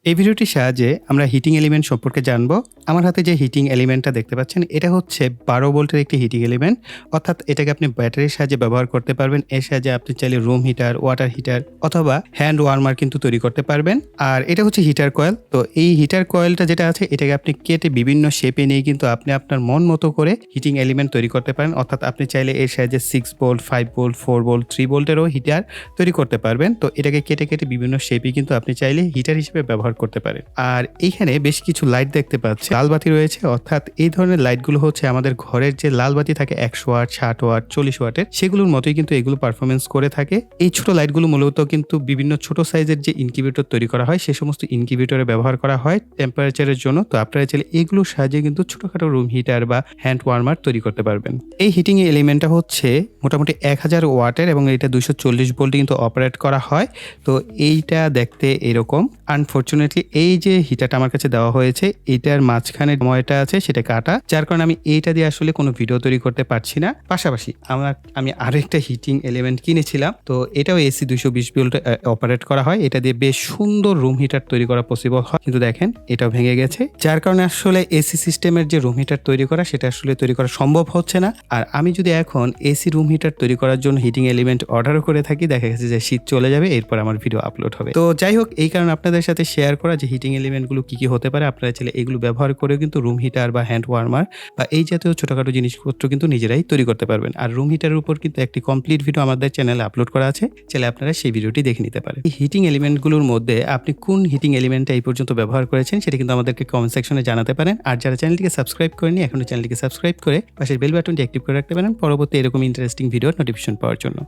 এই ভিডিওটির সাহায্যে আমরা হিটিং এলিমেন্ট সম্পর্কে জানবো। আমার হাতে যে হিটিং এলিমেন্টটা দেখতে পাচ্ছেন এটা হচ্ছে 12 ভোল্টের একটি হিটিং এলিমেন্ট, অর্থাৎ এটাকে আপনি ব্যাটারির সাহায্যে ব্যবহার করতে পারবেন। এর সাহায্যে আপনি চাইলে রুম হিটার, ওয়াটার হিটার অথবা হ্যান্ড ওয়ার্মার কিন্তু তৈরি করতে পারবেন। আর এটা হচ্ছে হিটার কয়েল। তো এই হিটার কয়েলটা যেটা আছে এটাকে আপনি কেটে বিভিন্ন শেপে নিয়ে কিন্তু আপনি আপনার মন মতো করে হিটিং এলিমেন্ট তৈরি করতে পারেন। অর্থাৎ আপনি চাইলে এর সাহায্যে 6 ভোল্ট, 5 ভোল্ট, 4 ভোল্ট, 3 ভোল্টেরও হিটার তৈরি করতে পারবেন। তো এটাকে কেটে কেটে বিভিন্ন শেপে কিন্তু আপনি চাইলে হিটার হিসেবে ব্যবহার করতে পারেন। আর এইখানে বেশ কিছু লাইট দেখতে পাচ্ছি, লাল বাতি রয়েছে। অর্থাৎ এই ধরনের লাইটগুলো হচ্ছে আমাদের ঘরের যে লাল বাতি থাকে 100 ওয়াট, 60 ওয়াট, 40 ওয়াটের, সেগুলোর মতোই কিন্তু এগুলো পারফরমেন্স করে থাকে। এই ছোট লাইটগুলো মূলত কিন্তু বিভিন্ন ছোট সাইজের যে ইনকিউবেটর তৈরি করা হয় সে সমস্ত ইনকিউবেটরে ব্যবহার করা হয় টেম্পারেচারের জন্য। তো আপনারা চাইলে এগুলোর সাহায্যে কিন্তু ছোটখাটো রুম হিটার বা হ্যান্ড ওয়ার্মার তৈরি করতে পারবেন। এই হিটিং এলিমেন্টটা হচ্ছে মোটামুটি 1000 ওয়াটের এবং এটা 240 ভোল্টে কিন্তু অপারেট করা হয়। তো এইটা দেখতে এরকম। আনফরচুনেটলি এই যে হিটারটা আমার কাছে দেওয়া হয়েছে এটার মাঝখানে সময়টা আছে সেটা কাটা, যার কারণে আমি এইটা দিয়ে আসলে কোনো ভিডিও তৈরি করতে পারছি না। পাশাপাশি আমি আরো একটা হিটিং এলিমেন্ট কিনেছিলাম, তো এটাও এসি 220 ভোল্টে অপারেট করা হয়। এটা দিয়ে বেশ সুন্দর রুম হিটার তৈরি করা পসিবল হয়, কিন্তু দেখেন এটাও ভেঙে গেছে, যার কারণে আসলে এসি সিস্টেমের যে রুম হিটার তৈরি করা সেটা আসলে তৈরি করা সম্ভব হচ্ছে না। আর আমি যদি এখন এসি রুম হিটার তৈরি করার জন্য হিটিং এলিমেন্ট অর্ডারও করে থাকি, দেখা গেছে যে শীত চলে যাবে, এরপর আমার ভিডিও আপলোড হবে। তো যাই হোক, এই কারণে আপনাদের সাথে শেয়ার করা যে হিটিং এলিমেন্টগুলো কি কি হতে পারে। আপনারা চাইলে এগুলো ব্যবহার করেও কিন্তু রুম হিটার বা হ্যান্ড ওয়ার্মার বা এই জাতীয় ছোটখাটো জিনিসপত্র কিন্তু নিজেরাই তৈরি করতে পারবেন। আর রুম হিটারের উপর কিন্তু একটি কমপ্লিট ভিডিও আমাদের চ্যানেলে আপলোড করা আছে, চাইলে আপনারা সেই ভিডিওটি দেখে নিতে পারেন। এই হিটিং এলিমেন্টগুলোর মধ্যে আপনি কোন হিটিং এলিমেন্টটা এই পর্যন্ত ব্যবহার করেছেন সেটা কিন্তু আমাদেরকে কমেন্ট সেকশনে জানাতে পারেন। আর যারা চ্যানেলটিকে সাবস্ক্রাইব করেনি এখনো চ্যানেলটিকে সাবস্ক্রাইব করে পাশের বেল বাটনটি অ্যাক্টিভ করে রাখতে পারেন পরবর্তী এরকম ইন্টারেস্টিং ভিডিওর নোটিফিকেশন পাওয়ার জন্য।